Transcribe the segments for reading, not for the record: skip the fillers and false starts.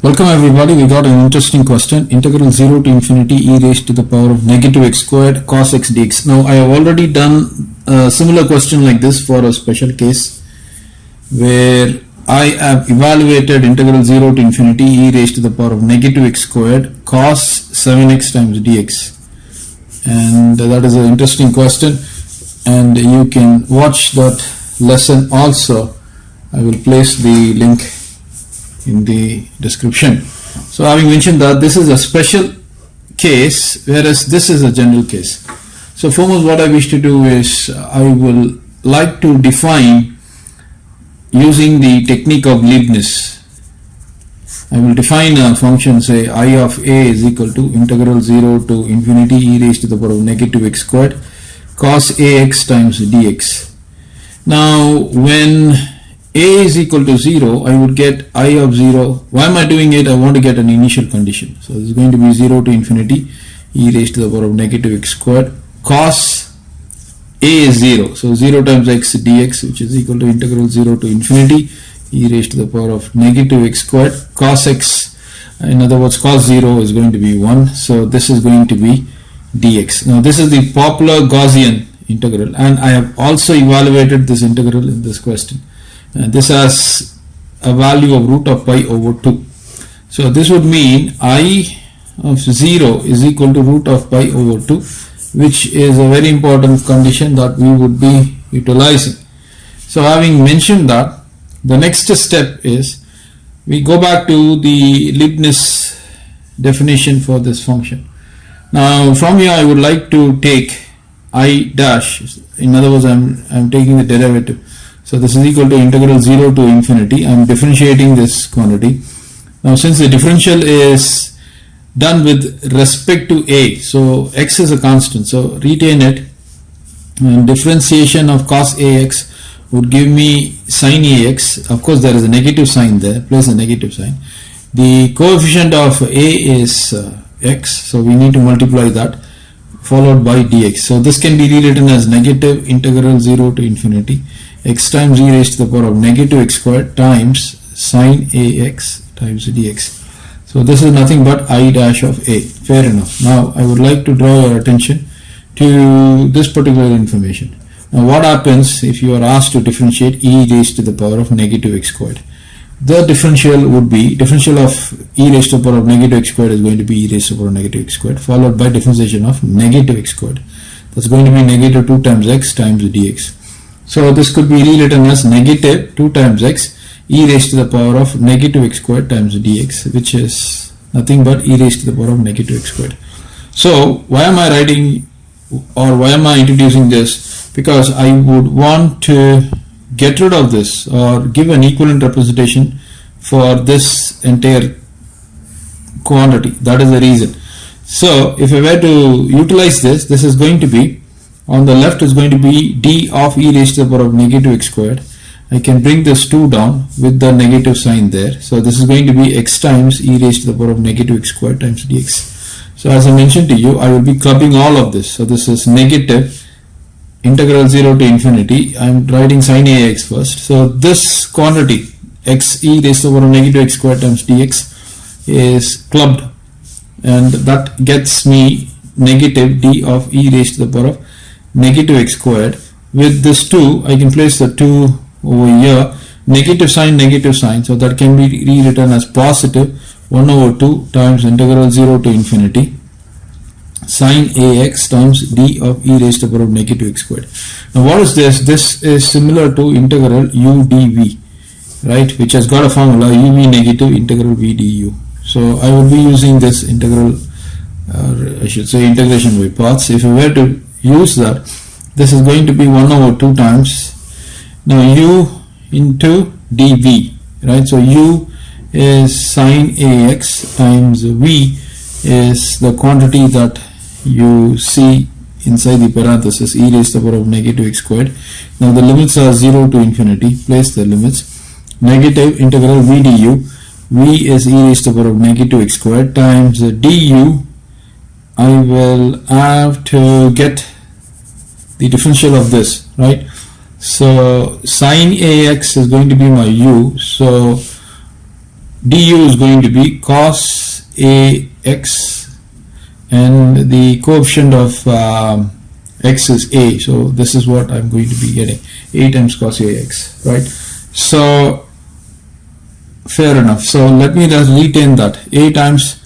Welcome everybody. We got an interesting question. Integral 0 to infinity e raised to the power of negative x squared cos x dx. Now I have already done a similar question like this for a special case where I have evaluated integral 0 to infinity e raised to the power of negative x squared cos 7x times dx. And that is an interesting question, and you can watch that lesson also. I will place the link in the description. So having mentioned that this is a special case, whereas this is a general case. So foremost, what I wish to do is I will like to define using the technique of Leibniz. I will define a function, say I of a is equal to integral 0 to infinity e raised to the power of negative x squared cos ax times dx. Now when a is equal to 0, I would get I of 0. Why am I doing it? I want to get an initial condition. So this is going to be 0 to infinity e raised to the power of negative x squared cos a is 0. So 0 times x dx, which is equal to integral 0 to infinity e raised to the power of negative x squared cos x. In other words, cos 0 is going to be 1. So this is going to be dx. Now this is the popular Gaussian integral, and I have also evaluated this integral in this question. And this has a value of root of pi over 2. So this would mean I of 0 is equal to root of pi over 2, which is a very important condition that we would be utilizing. So having mentioned that, the next step is we go back to the Leibniz definition for this function. Now from here I would like to take I dash, in other words I'm taking the derivative. So this is equal to integral 0 to infinity. I am differentiating this quantity. Now since the differential is done with respect to a, so x is a constant, so retain it, and differentiation of cos ax would give me sin ax. Of course there is a negative sign there, place a negative sign. The coefficient of a is x, so we need to multiply that, followed by dx. So this can be rewritten as negative integral 0 to infinity x times e raised to the power of negative x squared times sin ax times dx. So this is nothing but I dash of a. Fair enough. Now I would like to draw your attention to this particular information. Now what happens if you are asked to differentiate e raised to the power of negative x squared? The differential would be, differential of e raised to the power of negative x squared is going to be e raised to the power of negative x squared, followed by differentiation of negative x squared. That's going to be negative 2 times x times dx. So this could be rewritten as negative 2 times x e raised to the power of negative x squared times dx, which is nothing but e raised to the power of negative x squared. So why am I writing, or why am I introducing this? Because I would want to get rid of this or give an equivalent representation for this entire quantity. That is the reason. So if I were to utilize this, this is going to be, on the left is going to be d of e raised to the power of negative x squared. I can bring this 2 down with the negative sign there. So this is going to be x times e raised to the power of negative x squared times dx. So as I mentioned to you, I will be clubbing all of this. So this is negative integral 0 to infinity. I am writing sin ax first. So this quantity x e raised to the power of negative x squared times dx is clubbed, and that gets me negative d of e raised to the power of negative x squared. With this 2, I can place the 2 over here, negative sign, so that can be rewritten as positive 1 over 2 times integral 0 to infinity sin ax times d of e raised to the power of negative x squared. Now what is this? This is similar to integral u dv, right, which has got a formula uv negative integral v du. So I will be using this integral, I should say integration by parts. If I were to use that, this is going to be 1 over 2 times, now u into dv, right? So u is sin ax times v is the quantity that you see inside the parenthesis, e raised to the power of negative x squared. Now the limits are 0 to infinity, place the limits, negative integral v du, v is e raised to the power of negative x squared times du. I will have to get the differential of this, right? So sin ax is going to be my u, so du is going to be cos ax, and the coefficient of x is a, so this is what I'm going to be getting, a times cos ax, right? So fair enough. So let me just retain that, a times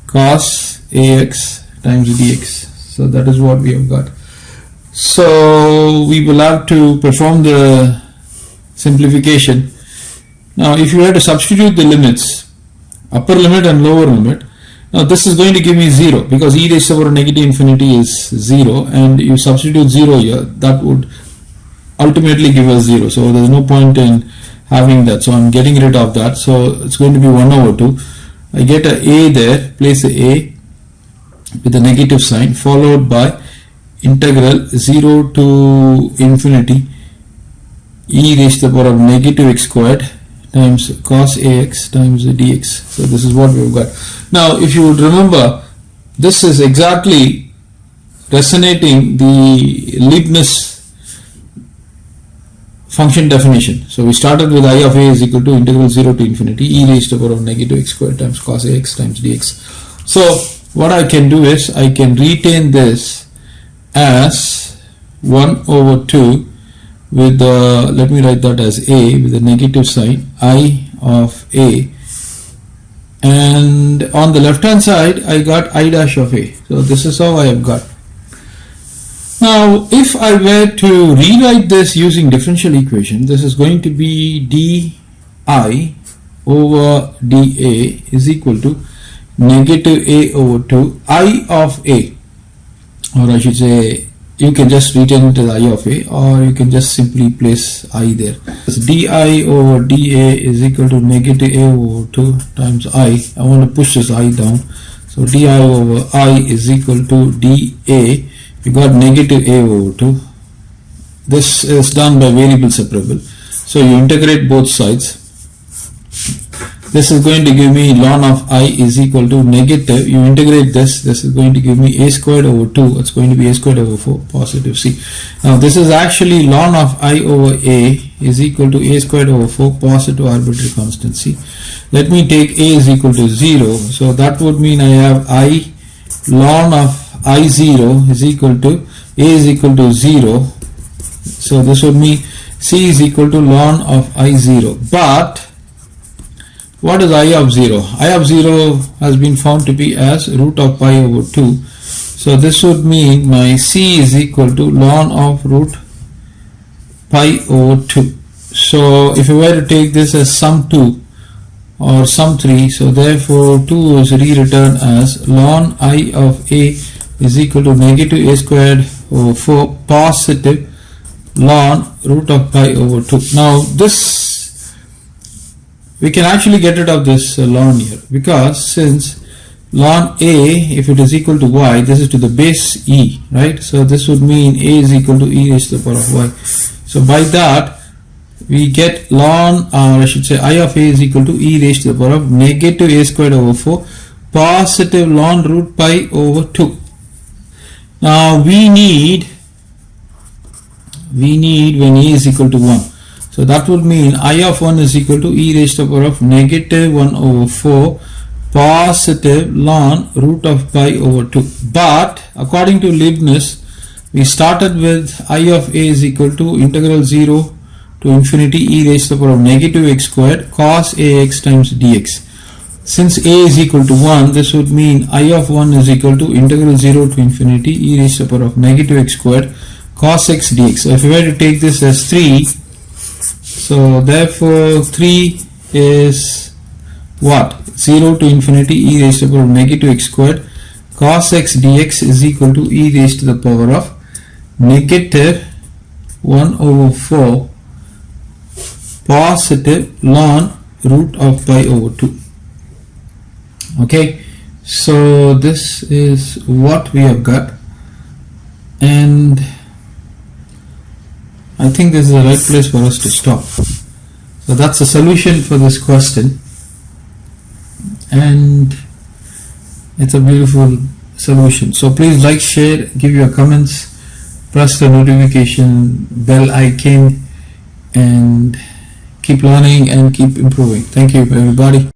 cos ax times dx. So that is what we have got. So we will have to perform the simplification. Now if you were to substitute the limits, upper limit and lower limit, now this is going to give me 0 because e raised to the power of negative infinity is 0, and you substitute 0 here, that would ultimately give us 0. So there is no point in having that. So I'm getting rid of that. So it's going to be 1 over 2. I get a there, place a with a negative sign, followed by integral 0 to infinity e raised to the power of negative x squared times cos ax times dx. So this is what we've got. Now if you would remember, this is exactly resonating the Leibniz function definition. So we started with I of a is equal to integral 0 to infinity e raised to the power of negative x squared times cos ax times dx. So what I can do is I can retain this as 1 over 2 with the, let me write that as a with a negative sign, I of a, and on the left hand side I got I dash of a. So this is how I have got. Now if I were to rewrite this using differential equation, this is going to be di over dA is equal to negative a over 2 I of a, or I should say you can just retain it as I of a, or you can just simply place I there. So di over dA is equal to negative a over 2 times I want to push this I down. So di over I is equal to dA. We got negative a over 2. This is done by variable separable. So you integrate both sides. This is going to give me ln of I is equal to negative, you integrate this is going to give me a squared over 2, it's going to be a squared over 4 positive c. Now this is actually ln of I over a is equal to a squared over 4 positive arbitrary constant c. Let me take a is equal to 0, so that would mean I have I ln of I0 is equal to a is equal to 0, so this would mean c is equal to ln of I0. But what is I of 0? I of 0 has been found to be as root of pi over 2. So this would mean my c is equal to ln of root pi over 2. So if I were to take this as sum 2 or sum 3, so therefore 2 is rewritten as ln I of a is equal to negative a squared over 4 positive ln root of pi over 2. Now this, we can actually get rid of this ln here, because since ln a, if it is equal to y, this is to the base e, right? So this would mean a is equal to e raised to the power of y. So by that we get ln, or I should say I of a is equal to e raised to the power of negative a squared over 4 positive ln root pi over 2. Now we need when a is equal to 1. So that would mean I of 1 is equal to e raised to the power of negative 1 over 4 positive ln root of pi over 2. But according to Leibniz, we started with I of a is equal to integral 0 to infinity e raised to the power of negative x squared cos ax times dx. Since a is equal to 1, this would mean I of 1 is equal to integral 0 to infinity e raised to the power of negative x squared cos x dx. So if we were to take this as 3, so therefore 3 is what? 0 to infinity e raised to the power of negative x squared cos x dx is equal to e raised to the power of negative 1 over 4 positive ln root of pi over 2. Okay, so this is what we have got, and I think this is the right place for us to stop. So that's the solution for this question, and it's a beautiful solution. So please like, share, give your comments, press the notification bell icon, and keep learning and keep improving. Thank you everybody.